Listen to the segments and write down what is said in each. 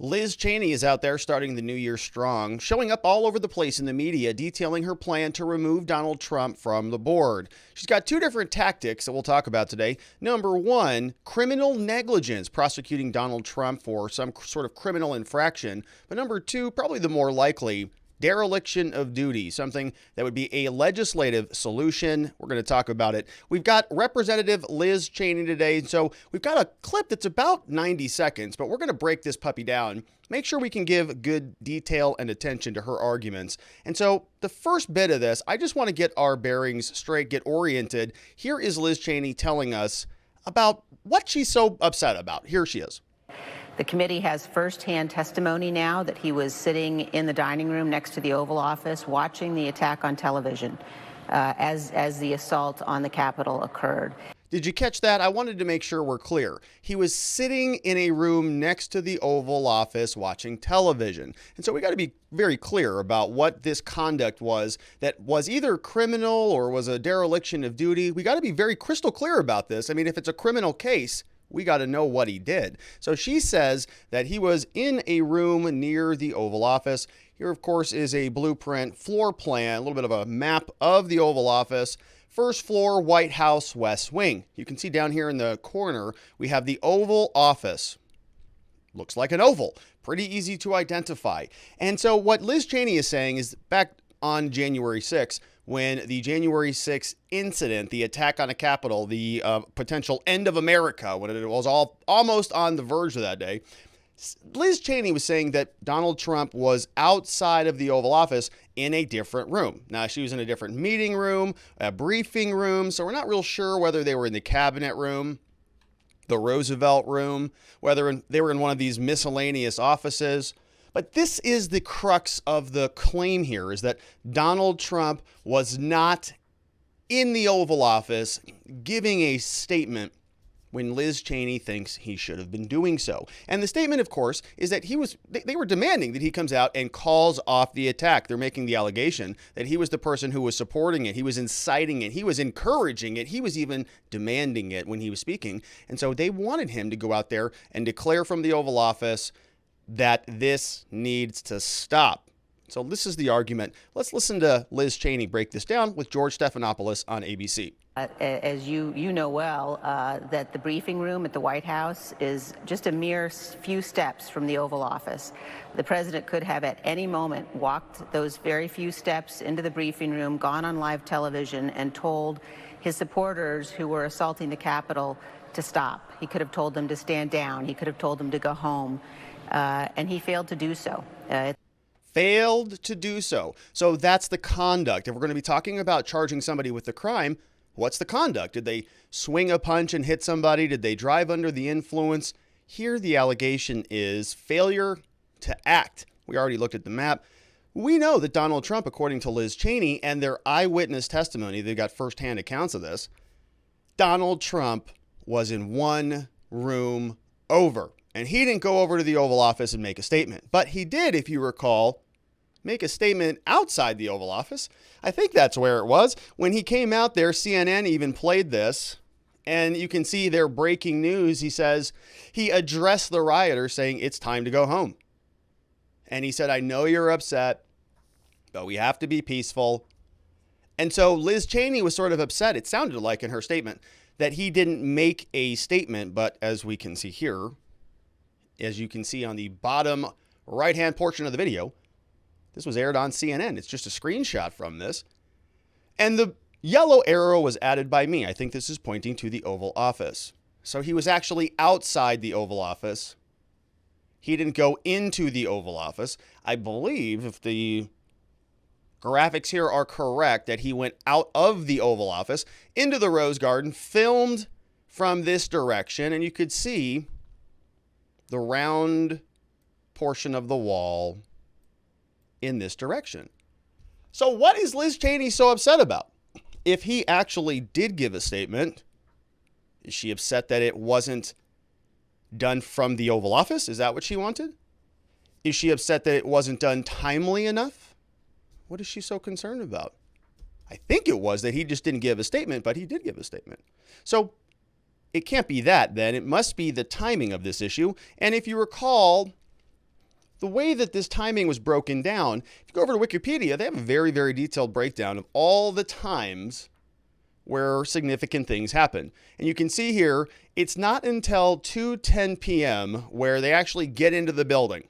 Liz Cheney is out there starting the new year strong, showing up all over the place in the media, detailing her plan to remove Donald Trump from the board. She's got two different tactics that we'll talk about today. Number one, criminal negligence, prosecuting Donald Trump for some sort of criminal infraction. But number two, probably the more likely, dereliction of duty, something that would be a legislative solution. We're going to talk about it. We've got Representative Liz Cheney today, so we've got a clip that's about 90 seconds, but we're going to break this puppy down, make sure we can give good detail and attention to her arguments. And so the first bit of this, I just want to get our bearings straight, get oriented. Here is Liz Cheney telling us about what she's so upset about. Here she is. The committee has firsthand testimony now that he was sitting in the dining room next to the Oval Office watching the attack on television as the assault on the Capitol occurred. Did you catch that? I wanted to make sure we're clear. He was sitting in a room next to the Oval Office watching television. And so we got to be very clear about what this conduct was that was either criminal or was a dereliction of duty. We got to be very crystal clear about this. I mean, if it's a criminal case, we got to know what he did. So she says that he was in a room near the Oval Office. Here, of course, is a blueprint floor plan, a little bit of a map of the Oval Office. First floor, White House, West Wing. You can see down here in the corner, we have the Oval Office. Looks like an oval. Pretty easy to identify. And so what Liz Cheney is saying is back on January 6th, when the January 6th incident, the attack on the Capitol, the potential end of America, when it was all almost on the verge of that day, Liz Cheney was saying that Donald Trump was outside of the Oval Office in a different room. Now, she was in a different meeting room, a briefing room, so we're not real sure whether they were in the cabinet room, the Roosevelt room, whether they were in one of these miscellaneous offices. But this is the crux of the claim here, is that Donald Trump was not in the Oval Office giving a statement when Liz Cheney thinks he should have been doing so. And the statement, of course, is that they were demanding that he comes out and calls off the attack. They're making the allegation that he was the person who was supporting it. He was inciting it. He was encouraging it. He was even demanding it when he was speaking. And so they wanted him to go out there and declare from the Oval Office that this needs to stop. So this is the argument. Let's listen to Liz Cheney break this down with George Stephanopoulos on ABC. As you know well, that the briefing room at the White House is just a mere few steps from the Oval Office. The president could have at any moment walked those very few steps into the briefing room, gone on live television, and told his supporters who were assaulting the Capitol to stop. He could have told them to stand down. He could have told them to go home. And he failed to do so. Failed to do so. So that's the conduct. If we're going to be talking about charging somebody with the crime, what's the conduct? Did they swing a punch and hit somebody? Did they drive under the influence? Here the allegation is failure to act. We already looked at the map. We know that Donald Trump, according to Liz Cheney and their eyewitness testimony, they've got firsthand accounts of this, Donald Trump was in one room over. And he didn't go over to the Oval Office and make a statement. But he did, if you recall, make a statement outside the Oval Office. I think that's where it was. When he came out there, CNN even played this. And you can see their breaking news. He says he addressed the rioters saying, it's time to go home. And he said, I know you're upset, but we have to be peaceful. And so Liz Cheney was sort of upset, it sounded like in her statement, that he didn't make a statement. But as we can see here, as you can see on the bottom right-hand portion of the video, this was aired on CNN. It's just a screenshot from this. And the yellow arrow was added by me. I think this is pointing to the Oval Office. So he was actually outside the Oval Office. He didn't go into the Oval Office. I believe, if the graphics here are correct, that he went out of the Oval Office into the Rose Garden, filmed from this direction, and you could see the round portion of the wall in this direction. So what is Liz Cheney so upset about? If he actually did give a statement, is she upset that it wasn't done from the Oval Office? Is that what she wanted? Is she upset that it wasn't done timely enough? What is she so concerned about? I think it was that he just didn't give a statement, but he did give a statement. So it can't be that then. It must be the timing of this issue. And if you recall, the way that this timing was broken down, if you go over to Wikipedia, they have a very, very detailed breakdown of all the times where significant things happen. And you can see here, it's not until 2:10 p.m. where they actually get into the building.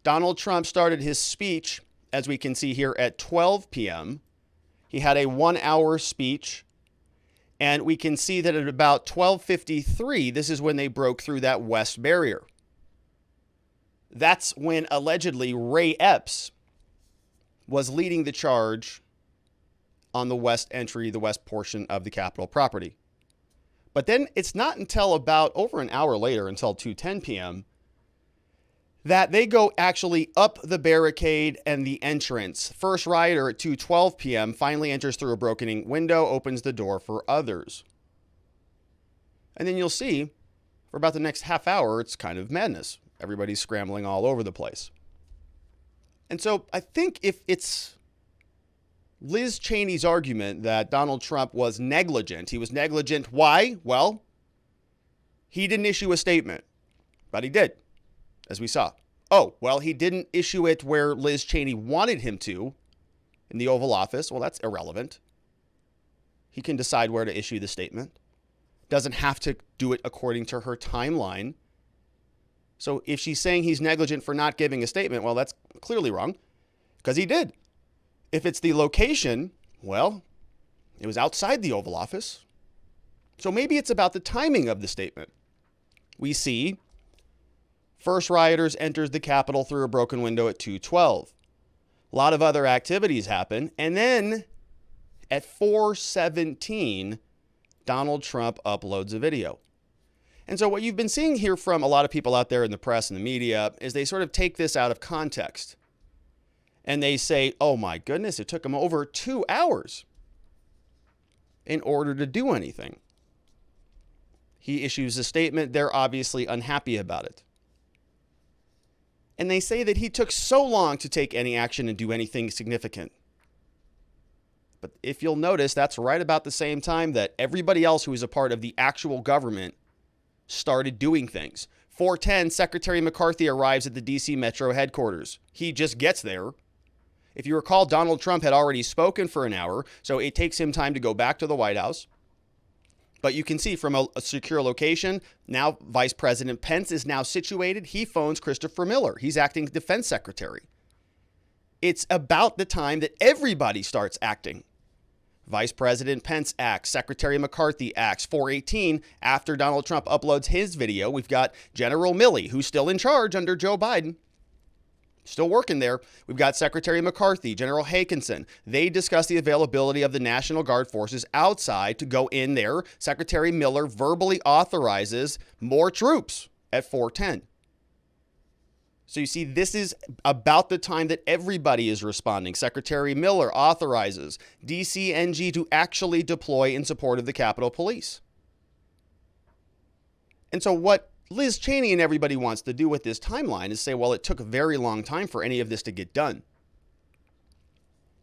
Donald Trump started his speech, as we can see here, at 12 p.m. He had a 1-hour speech. And we can see that at about 12:53, this is when they broke through that west barrier. That's when allegedly Ray Epps was leading the charge on the west entry, the west portion of the Capitol property. But then it's not until about over an hour later, until 2:10 p.m., that they go actually up the barricade and the entrance. First rioter at 2:12 p.m. finally enters through a broken window, opens the door for others. And then you'll see, for about the next half hour, it's kind of madness. Everybody's scrambling all over the place. And so I think if it's Liz Cheney's argument that Donald Trump was negligent, he was negligent. Why? Well, he didn't issue a statement, but he did, as we saw. Oh, well, he didn't issue it where Liz Cheney wanted him to in the Oval Office. Well, that's irrelevant. He can decide where to issue the statement. Doesn't have to do it according to her timeline. So if she's saying he's negligent for not giving a statement, well, that's clearly wrong, because he did. If it's the location, well, it was outside the Oval Office. So maybe it's about the timing of the statement. We see first rioters enters the Capitol through a broken window at 2:12. A lot of other activities happen. And then at 4:17, Donald Trump uploads a video. And so what you've been seeing here from a lot of people out there in the press and the media is they sort of take this out of context. And they say, oh my goodness, it took him over 2 hours in order to do anything. He issues a statement. They're obviously unhappy about it. And they say that he took so long to take any action and do anything significant. But if you'll notice, that's right about the same time that everybody else who was a part of the actual government started doing things. 4:10, Secretary McCarthy arrives at the D.C. Metro headquarters. He just gets there. If you recall, Donald Trump had already spoken for an hour, so it takes him time to go back to the White House. But you can see from a secure location, now Vice President Pence is now situated. He phones Christopher Miller. He's acting defense secretary. It's about the time that everybody starts acting. Vice President Pence acts. Secretary McCarthy acts. 4:18, after Donald Trump uploads his video, we've got General Milley, who's still in charge under Joe Biden. Still working there. We've got Secretary McCarthy, General Hakinson. They discuss the availability of the National Guard forces outside to go in there. Secretary Miller verbally authorizes more troops at 4:10. So you see, this is about the time that everybody is responding. Secretary Miller authorizes DCNG to actually deploy in support of the Capitol Police. And so what Liz Cheney and everybody wants to do with this timeline is say, well, it took a very long time for any of this to get done.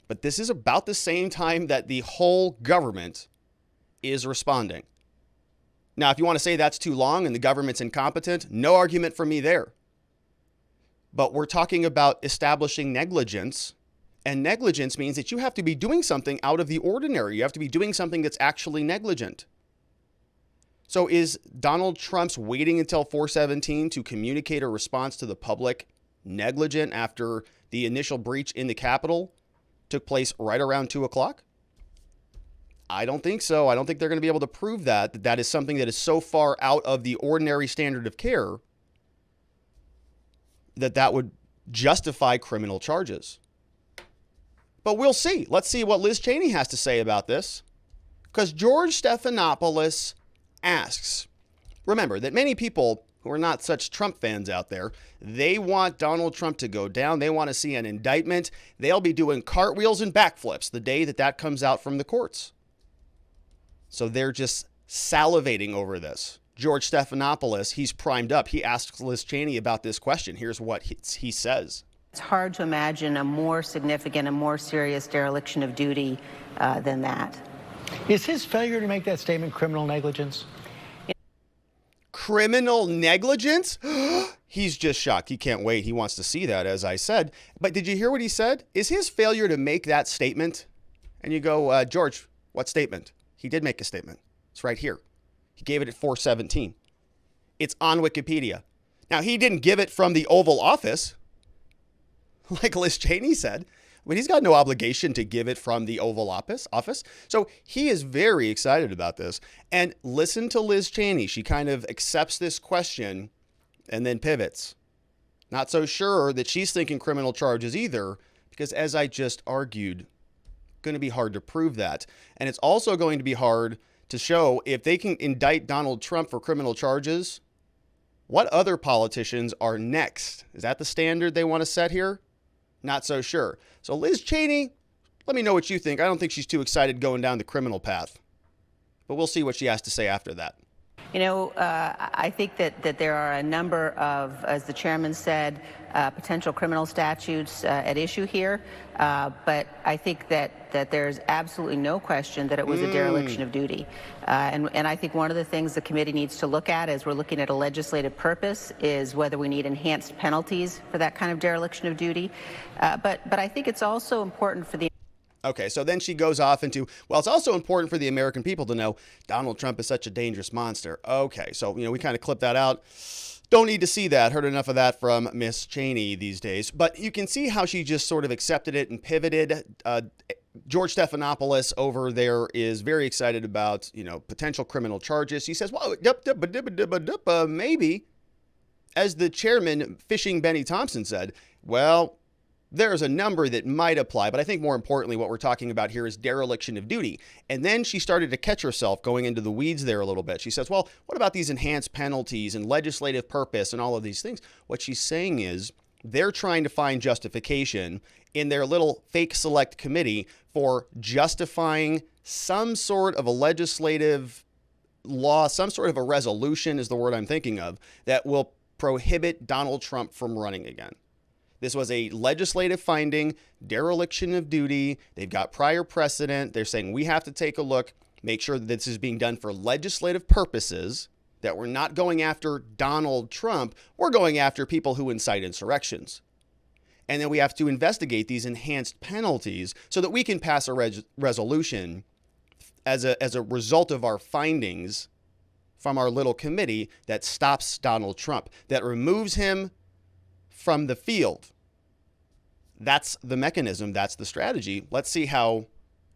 But this is about the same time that the whole government is responding. Now, if you want to say that's too long and the government's incompetent, no argument from me there. But we're talking about establishing negligence, and negligence means that you have to be doing something out of the ordinary. You have to be doing something that's actually negligent. So is Donald Trump's waiting until 4:17 to communicate a response to the public negligent after the initial breach in the Capitol took place right around 2 o'clock? I don't think so. I don't think they're going to be able to prove that is something that is so far out of the ordinary standard of care that would justify criminal charges. But we'll see. Let's see what Liz Cheney has to say about this. Because George Stephanopoulos asks, remember that many people who are not such Trump fans out there, they want Donald Trump to go down. They want to see an indictment. They'll be doing cartwheels and backflips the day that comes out from the courts. So they're just salivating over this. George Stephanopoulos, he's primed up. He asks Liz Cheney about this question. Here's what he says. It's hard to imagine a more significant and more serious dereliction of duty than that. Is his failure to make that statement criminal negligence? criminal negligence? He's just shocked. He can't wait. He wants to see that, as I said. But did you hear what he said? Is his failure to make that statement? And you go, George, what statement? He did make a statement. It's right here. He gave it at 4:17. It's on Wikipedia. Now, he didn't give it from the Oval Office, like Liz Cheney said. But he's got no obligation to give it from the Oval Office. So he is very excited about this. And listen to Liz Cheney. She kind of accepts this question and then pivots. Not so sure that she's thinking criminal charges either, because as I just argued, going to be hard to prove that. And it's also going to be hard to show if they can indict Donald Trump for criminal charges, what other politicians are next? Is that the standard they want to set here? Not so sure. So Liz Cheney, let me know what you think. I don't think she's too excited going down the criminal path, but we'll see what she has to say after that. You know, I think that there are a number of, as the chairman said, potential criminal statutes at issue here. But I think that there's absolutely no question that it was a dereliction of duty. And I think one of the things the committee needs to look at as we're looking at a legislative purpose is whether we need enhanced penalties for that kind of dereliction of duty. But I think it's also important for the Okay, so then she goes off into, well, it's also important for the American people to know Donald Trump is such a dangerous monster. Okay, so, we kind of clipped that out. Don't need to see that. Heard enough of that from Miss Cheney these days. But you can see how she just sort of accepted it and pivoted. George Stephanopoulos over there is very excited about, potential criminal charges. He says, well, maybe. As the chairman, Fishing Benny Thompson, said, well, there's a number that might apply, but I think more importantly, what we're talking about here is dereliction of duty. And then she started to catch herself going into the weeds there a little bit. She says, well, what about these enhanced penalties and legislative purpose and all of these things? What she's saying is they're trying to find justification in their little fake select committee for justifying some sort of a legislative law, some sort of a resolution is the word I'm thinking of, that will prohibit Donald Trump from running again. This was a legislative finding, dereliction of duty. They've got prior precedent. They're saying we have to take a look, make sure that this is being done for legislative purposes, that we're not going after Donald Trump. We're going after people who incite insurrections. And then we have to investigate these enhanced penalties so that we can pass a resolution as a result of our findings from our little committee that stops Donald Trump, that removes him from the field. That's the mechanism. That's the strategy. Let's see how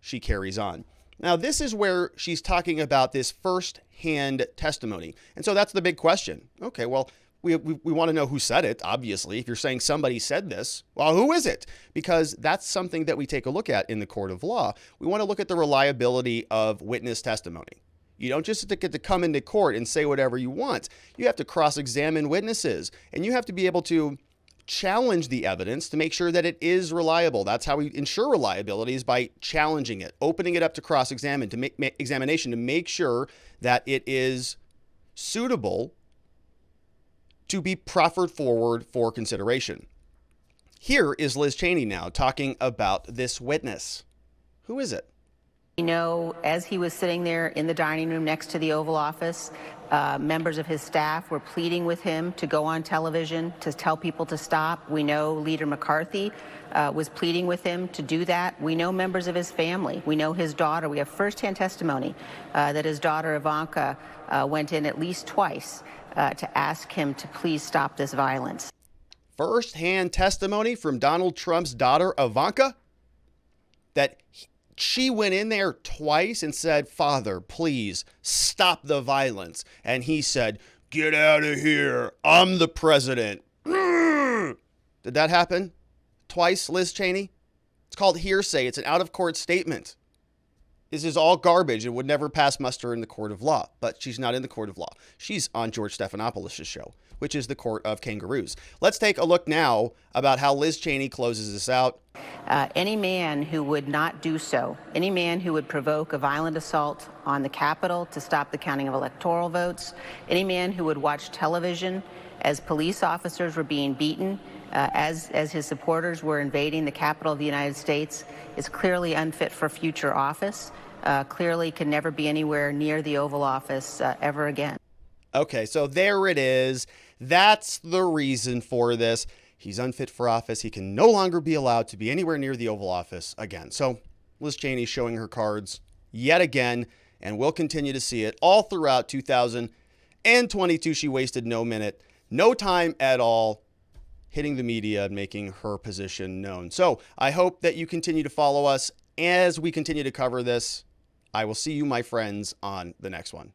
she carries on. Now, this is where she's talking about this first-hand testimony. And so that's the big question. Okay, well, we want to know who said it, obviously. If you're saying somebody said this, well, who is it? Because that's something that we take a look at in the court of law. We want to look at the reliability of witness testimony. You don't just get to come into court and say whatever you want. You have to cross-examine witnesses, and you have to be able to challenge the evidence to make sure that it is reliable. That's how we ensure reliability, is by challenging it, opening it up to cross-examine, to make examination, to make sure that it is suitable to be proffered forward for consideration. Here is Liz Cheney now talking about this witness. Who is it? As he was sitting there in the dining room next to the Oval Office, members of his staff were pleading with him to go on television, to tell people to stop. We know Leader McCarthy was pleading with him to do that. We know members of his family. We know his daughter. We have firsthand testimony that his daughter Ivanka went in at least twice to ask him to please stop this violence. Firsthand testimony from Donald Trump's daughter Ivanka that she went in there twice and said, Father, please stop the violence. And he said, get out of here. I'm the president. Did that happen? Twice, Liz Cheney? It's called hearsay. It's an out-of-court statement. This is all garbage and would never pass muster in the court of law. But she's not in the court of law. She's on George Stephanopoulos' show, which is the court of kangaroos. Let's take a look now about how Liz Cheney closes this out. Any man who would not do so, any man who would provoke a violent assault on the Capitol to stop the counting of electoral votes, any man who would watch television as police officers were being beaten, as his supporters were invading the Capitol of the United States, is clearly unfit for future office, clearly can never be anywhere near the Oval Office ever again. Okay, so there it is. That's the reason for this. He's unfit for office. He can no longer be allowed to be anywhere near the Oval Office again. So Liz Cheney showing her cards yet again, and we'll continue to see it all throughout 2022. She wasted no minute, no time at all hitting the media and making her position known. So I hope that you continue to follow us as we continue to cover this. I will see you, my friends, on the next one.